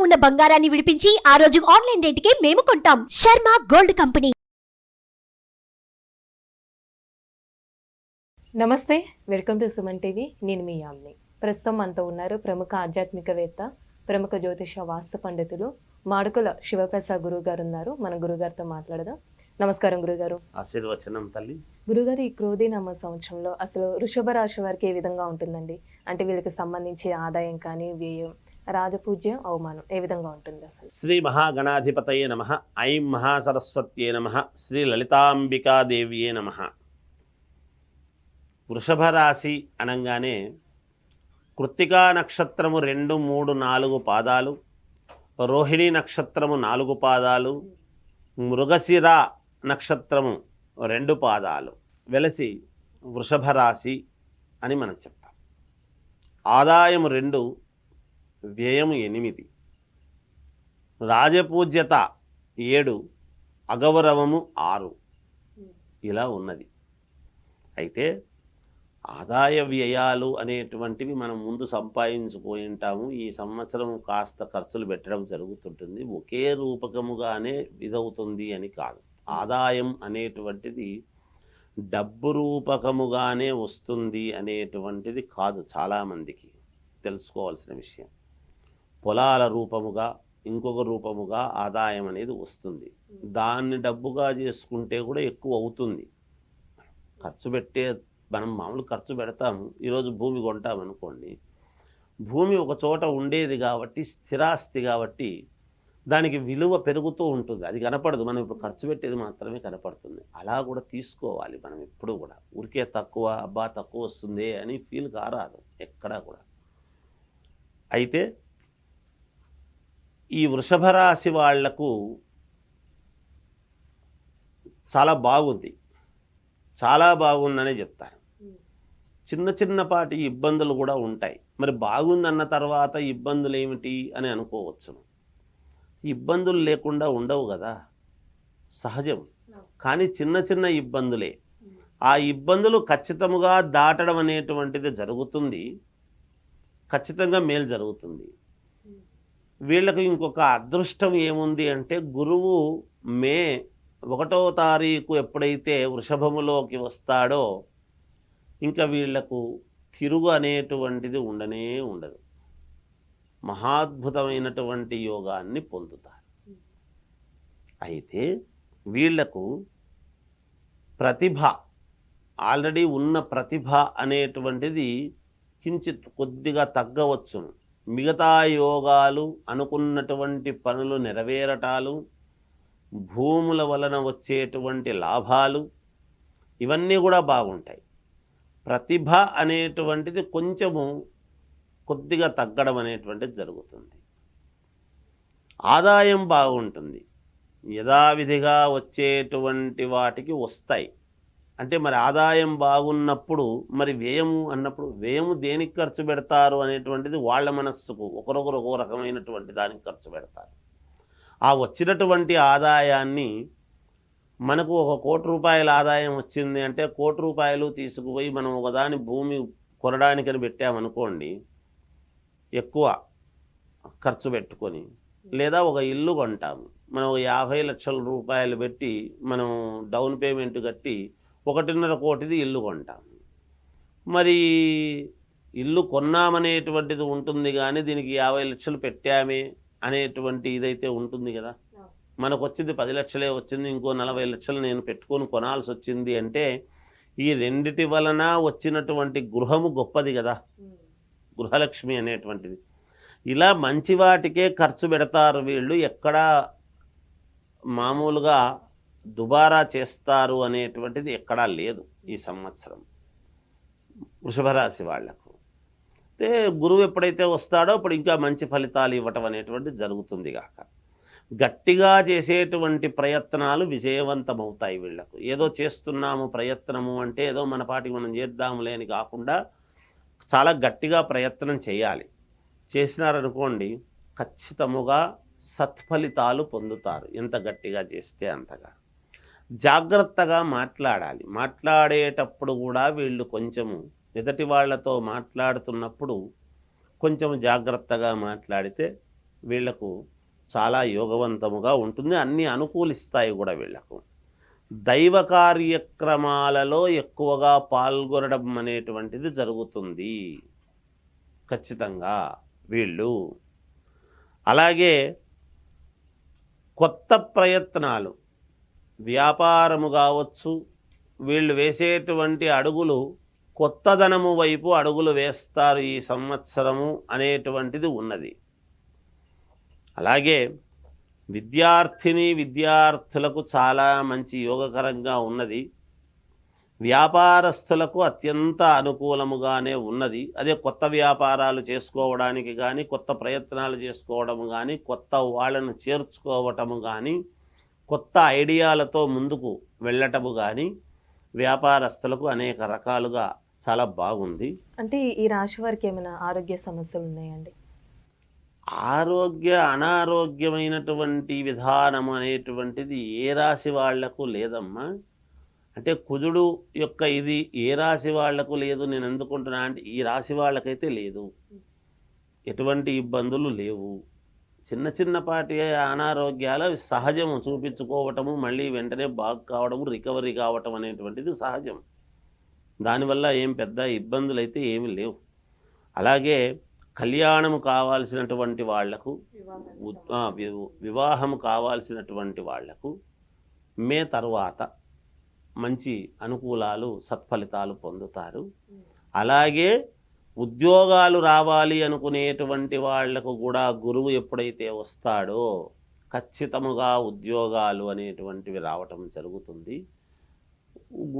ఉన్న బంగారాన్ని విడిపించి ఆ రోజు ఆన్లైన్ రేటుకే మేము కొంటాం. Sharma gold company. నమస్తే, వెల్కమ్ టు సుమన్ టీవీ. నేను మీ యామ్ని. ప్రస్తుతం మనతో ఉన్నారు ప్రముఖ ఆధ్యాత్మికవేత్త, ప్రముఖ జ్యోతిష వాస్తు పండితులు మాడుకుల శివప్రసాద్ గురువు గారు ఉన్నారు. మన గురుగారితో మాట్లాడదాం. నమస్కారం గురుగారు. ఆశీర్వచనం తల్లి. గురుగారు, ఈ క్రోధీనామ సంవత్సరంలో అసలు వృషభ రాశి వారికి ఏ విధంగా ఉంటుందండి? అంటే వీళ్ళకి సంబంధించి ఆదాయం కానీ, వ్యయం, రాజపూజ్యం, అవమానం ఏ విధంగా ఉంటుంది అసలు? శ్రీ మహాగణాధిపతయే నమః. ఐం మహాసరస్వత్యే నమః. శ్రీ లలితాంబికాదేవియే నమః. వృషభ రాశి అనగానే కృత్తికా నక్షత్రము 2, 3, 4 పాదాలు, రోహిణి నక్షత్రము 4 పాదాలు, మృగశిర నక్షత్రము 2 పాదాలు వెలసి వృషభ రాశి అని మనం చెప్తాం. ఆదాయం 2, వ్యయం 8, రాజపూజ్యత 7, అగౌరవము 6 ఇలా ఉన్నది. అయితే ఆదాయ వ్యయాలు అనేటువంటివి మనం ముందు సంపాదించుకొని ఉంటాము. ఈ సంవత్సరం కాస్త ఖర్చులు పెట్టడం జరుగుతుంటుంది. ఒకే రూపకముగానే ఇదవుతుంది అని కాదు. ఆదాయం అనేటువంటిది డబ్బు రూపకముగానే వస్తుంది అనేటువంటిది కాదు. చాలామందికి తెలుసుకోవాల్సిన విషయం. పొలాల రూపముగా, ఇంకొక రూపముగా ఆదాయం అనేది వస్తుంది. దాన్ని డబ్బుగా చేసుకుంటే కూడా ఎక్కువ అవుతుంది. ఖర్చు పెట్టే మనం మామూలు ఖర్చు పెడతాము. ఈరోజు భూమి కొంటామనుకోండి, భూమి ఒక చోట ఉండేది కాబట్టి, స్థిరాస్తి కాబట్టి దానికి విలువ పెరుగుతూ ఉంటుంది. అది కనపడదు. మనం ఇప్పుడు ఖర్చు పెట్టేది మాత్రమే కనపడుతుంది. అలా కూడా తీసుకోవాలి మనం ఎప్పుడు కూడా. ఊరికే తక్కువ, అబ్బా తక్కువ వస్తుంది అని ఫీల్ కారాదు ఎక్కడా కూడా. అయితే ఈ వృషభ రాశి వాళ్లకు చాలా బాగుంది, చాలా బాగుందనే చెప్తాను. చిన్న చిన్నపాటి ఇబ్బందులు కూడా ఉంటాయి. మరి బాగుందన్న తర్వాత ఇబ్బందులు ఏమిటి అని అనుకోవచ్చును. ఇబ్బందులు లేకుండా ఉండవు కదా, సహజం. కానీ చిన్న చిన్న ఇబ్బందులే. ఆ ఇబ్బందులు ఖచ్చితంగా దాటడం అనేటువంటిది జరుగుతుంది. ఖచ్చితంగా మేలు జరుగుతుంది. వీళ్ళకు ఇంకొక అదృష్టం ఏముంది అంటే, గురువు మే 1వ తారీఖు ఎప్పుడైతే వృషభములోకి వస్తాడో ఇంకా వీళ్లకు తిరుగు అనేటువంటిది ఉండనే ఉండదు. మహాద్భుతమైనటువంటి యోగాన్ని పొందుతారు. అయితే వీళ్లకు ప్రతిభ, ఆల్రెడీ ఉన్న ప్రతిభ అనేటువంటిది కించిత్ కొద్దిగా తగ్గవచ్చును. మిగతా యోగాలు, అనుకున్నటువంటి పనులు నెరవేరటాలు, భూముల వలన వచ్చేటువంటి లాభాలు, ఇవన్నీ కూడా బాగుంటాయి. ప్రతిభ అనేటువంటిది కొంచెము కొద్దిగా తగ్గడం అనేటువంటిది జరుగుతుంది. ఆదాయం బాగుంటుంది. యథావిధిగా వచ్చేటువంటి వాటికి వస్తాయి. అంటే మరి ఆదాయం బాగున్నప్పుడు మరి వ్యయము అన్నప్పుడు, వ్యయము దేనికి ఖర్చు పెడతారు అనేటువంటిది వాళ్ళ మనస్సుకు, ఒకరొకరు ఒక రకమైనటువంటి దానికి ఖర్చు పెడతారు. ఆ వచ్చినటువంటి ఆదాయాన్ని, మనకు 1 కోటి రూపాయల ఆదాయం వచ్చింది అంటే 1 కోటి రూపాయలు తీసుకుపోయి మనం ఒకదాని భూమి కొనడానికని పెట్టామనుకోండి, ఎక్కువ ఖర్చు పెట్టుకొని, లేదా ఒక ఇల్లు కొంటాము. మనం 50 లక్షల రూపాయలు పెట్టి మనం డౌన్ పేమెంట్ కట్టి 1.5 కోటిది ఇల్లు కొంటాము. మరి ఇల్లు కొన్నామనేటువంటిది ఉంటుంది, కానీ దీనికి 50 లక్షలు పెట్టామే అనేటువంటి ఇదైతే ఉంటుంది కదా. మనకు వచ్చింది 10 లక్షలే వచ్చింది, ఇంకో 40 లక్షలు నేను పెట్టుకొని కొనాల్సి వచ్చింది అంటే ఈ రెండిటి వలన వచ్చినటువంటి గృహము గొప్పది కదా, గృహలక్ష్మి అనేటువంటిది. ఇలా మంచి వాటికే ఖర్చు పెడతారు వీళ్ళు. ఎక్కడా మామూలుగా దుబారా చేస్తారు అనేటువంటిది ఎక్కడా లేదు ఈ సంవత్సరం వృషభ రాశి వాళ్లకు. అయితే గురువు ఎప్పుడైతే వస్తాడో అప్పుడు ఇంకా మంచి ఫలితాలు ఇవ్వటం అనేటువంటిది జరుగుతుంది గాక. గట్టిగా చేసేటువంటి ప్రయత్నాలు విజయవంతమవుతాయి వీళ్లకు. ఏదో చేస్తున్నాము ప్రయత్నము అంటే ఏదో మన పాటికి మనం చేద్దాములే అని కాకుండా చాలా గట్టిగా ప్రయత్నం చేయాలి. చేసినారనుకోండి ఖచ్చితముగా సత్ఫలితాలు పొందుతారు. ఎంత గట్టిగా చేస్తే అంతగా. జాగ్రత్తగా మాట్లాడాలి. మాట్లాడేటప్పుడు కూడా వీళ్ళు కొంచెము ఎదుటి వాళ్ళతో మాట్లాడుతున్నప్పుడు కొంచెం జాగ్రత్తగా మాట్లాడితే వీళ్లకు చాలా యోగవంతముగా ఉంటుంది, అన్నీ అనుకూలిస్తాయి కూడా వీళ్లకు. దైవ కార్యక్రమాలలో ఎక్కువగా పాల్గొనడం అనేటువంటిది జరుగుతుంది ఖచ్చితంగా వీళ్ళు. అలాగే కొత్త ప్రయత్నాలు, వ్యాపారము కావచ్చు, వీళ్ళు వేసేటువంటి అడుగులు కొత్తదనము వైపు అడుగులు వేస్తారు ఈ సంవత్సరము అనేటువంటిది ఉన్నది. అలాగే విద్యార్థులకు చాలా మంచి యోగకరంగా ఉన్నది. వ్యాపారస్తులకు అత్యంత అనుకూలముగానే ఉన్నది. అదే కొత్త వ్యాపారాలు చేసుకోవడానికి కానీ, కొత్త ప్రయత్నాలు చేసుకోవడము కానీ, కొత్త వాళ్ళను చేర్చుకోవటము కానీ, కొత్త ఐడియాలతో ముందుకు వెళ్ళటము కానీ వ్యాపారస్తులకు అనేక రకాలుగా చాలా బాగుంది. అంటే ఈ రాశి వారికి ఏమైనా ఆరోగ్య సమస్యలు ఉన్నాయండి? అనారోగ్యమైనటువంటి విధానం అనేటువంటిది ఏ రాశి వాళ్లకు లేదమ్మా. అంటే కుజుడు యొక్క ఇది ఏ రాశి వాళ్లకు లేదు నేను ఎందుకుంటున్నా అంటే, ఈ రాశి వాళ్ళకైతే లేదు, ఎటువంటి ఇబ్బందులు లేవు. చిన్న చిన్నపాటి అనారోగ్యాలు సహజము, చూపించుకోవటము, మళ్ళీ వెంటనే బాగు కావడము, రికవరీ కావటం అనేటువంటిది సహజం. దానివల్ల ఏం పెద్ద ఇబ్బందులు అయితే ఏమి లేవు. అలాగే కళ్యాణము కావాల్సినటువంటి వాళ్లకు, వివాహము కావాల్సినటువంటి వాళ్లకు మే తర్వాత మంచి అనుకూలాలు, సత్ఫలితాలు పొందుతారు. అలాగే ఉద్యోగాలు రావాలి అనుకునేటువంటి వాళ్లకు కూడా గురువు ఎప్పుడైతే వస్తాడో ఖచ్చితముగా ఉద్యోగాలు అనేటువంటివి రావటం జరుగుతుంది.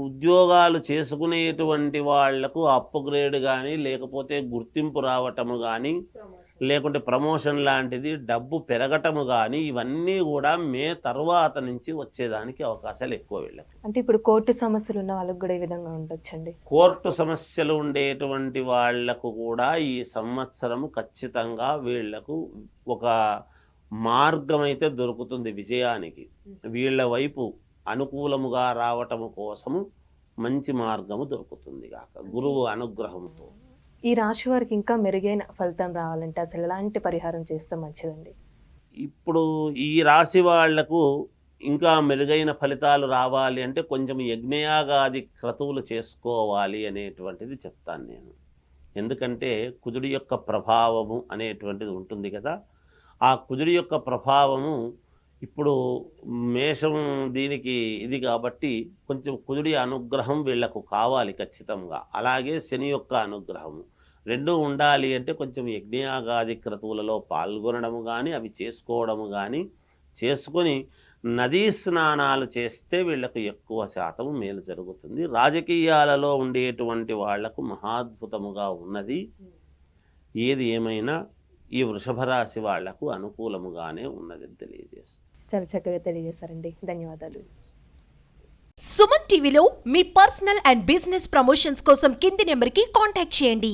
ఉద్యోగాలు చేసుకునేటువంటి వాళ్లకు అప్గ్రేడ్ కానీ, లేకపోతే గుర్తింపు రావటము కానీ, లేకుంటే ప్రమోషన్ లాంటిది, డబ్బు పెరగటము కానీ, ఇవన్నీ కూడా మే తర్వాత నుంచి వచ్చేదానికి అవకాశాలు ఎక్కువ వీళ్ళకి. అంటే ఇప్పుడు కోర్టు సమస్యలు ఉన్న వాళ్ళకు కూడా ఈ విధంగా ఉండొచ్చండి? కోర్టు సమస్యలు ఉండేటువంటి వాళ్లకు కూడా ఈ సంవత్సరము ఖచ్చితంగా వీళ్లకు ఒక మార్గం అయితే దొరుకుతుంది విజయానికి. వీళ్ళ వైపు అనుకూలముగా రావటము కోసము మంచి మార్గము దొరుకుతుంది గాక గురువు అనుగ్రహంతో. ఈ రాశి వారికి ఇంకా మెరుగైన ఫలితం రావాలంటే అసలు ఎలాంటి పరిహారం చేస్తే మంచిదండి? ఇప్పుడు ఈ రాశి వాళ్లకు ఇంకా మెరుగైన ఫలితాలు రావాలి అంటే కొంచెం యజ్ఞయాగాది క్రతువులు చేసుకోవాలి అనేటువంటిది చెప్తాను నేను. ఎందుకంటే కుజుడి యొక్క ప్రభావము అనేటువంటిది ఉంటుంది కదా, ఆ కుజుడి యొక్క ప్రభావము ఇప్పుడు మేషం దీనికి ఇది కాబట్టి కొంచెం కుజుడి అనుగ్రహం వీళ్లకు కావాలి ఖచ్చితంగా. అలాగే శని యొక్క అనుగ్రహము రెండూ ఉండాలి అంటే కొంచెం యజ్ఞయాగాది క్రతువులలో పాల్గొనడము కానీ, అవి చేసుకోవడము కానీ చేసుకొని నదీ స్నానాలు చేస్తే వీళ్లకు ఎక్కువ శాతం మేలు జరుగుతుంది. రాజకీయాలలో ఉండేటువంటి వాళ్లకు మహాద్భుతముగా ఉన్నది. ఏది ఏమైనా ఈ వృషభ రాశి వాళ్లకు అనుకూలముగానే ఉన్నదని తెలియజేస్తుంది. చాలా చక్కగా తెలియజేశారండి, ధన్యవాదాలు. సుమన్ టీవీలో మీ పర్సనల్ అండ్ బిజినెస్ ప్రమోషన్స్ కోసం కింది నెంబర్కి కాంటాక్ట్ చేయండి.